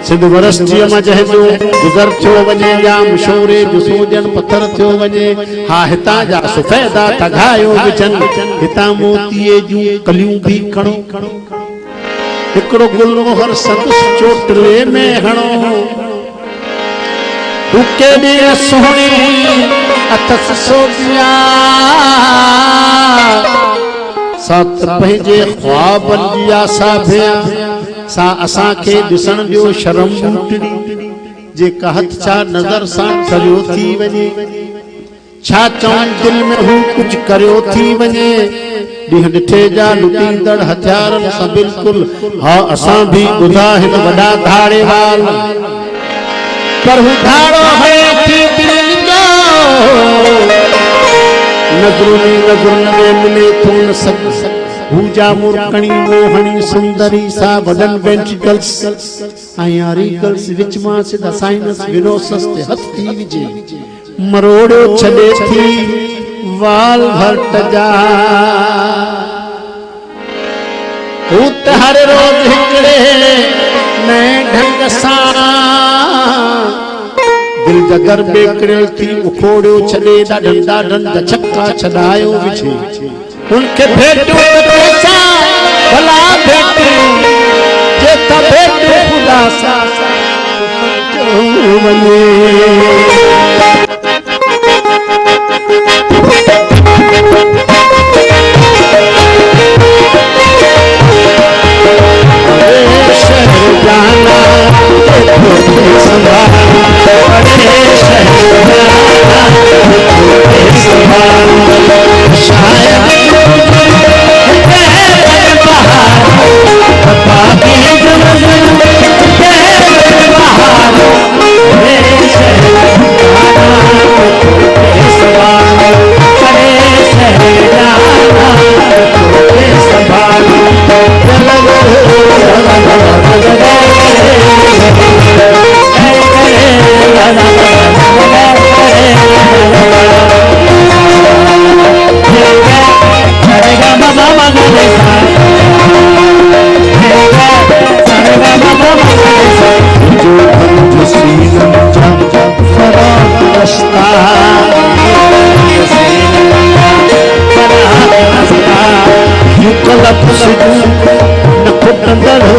सिंध वरस्टीअ मां जंहिंजो गुज़र थियो वञे या मशोरे जो सोजन पत्थर थियो वञे हा हितां जा सुफ़ैदा तघायो विझनि हितां मोतीअ जूं कलियूं भी खणो हिकिड़ो गुलमोहर संदसि चोटले में हणो तू केॾी सोहणी अथसि सोगिया सात पंहिंजे ख्वाबनि जी आसा भेया सा असांखे ॾिसण ॾियो शर्म ॿूटड़ी जेका हथ छा नज़र सां करियो थी वञे छा चवनि दिल में हू कुझु करियो थी वञे ॾींहं ॾिठे जा लुटींदड़ हथियारनि सां बिल्कुलु हा असां बि ॿुधा हिन वॾा धाड़े वाल पर हू धाड़ो हणे थी दिलनि जो नज़रुनि में मिले थो न सघ भूजा मुरकणी मोहणी सुंदरी सा वडन वेंट्रिकल्स आयारिकल्स विच मां सिधा साइनस विनोसस ते हथ थी विजे मरोड़ो छॾे थी वाल भरट जा उत हर रोज हिकड़े नए ढंग सां दिल जगर बेकड़ियल थी उखोड़ियो छॾे ॾाढनि ॾाढनि छक्का छॾायो विछे उनके भेटू पैसा भला भेटू जे त भेटू खुदा सा वने शहर जाना संभाल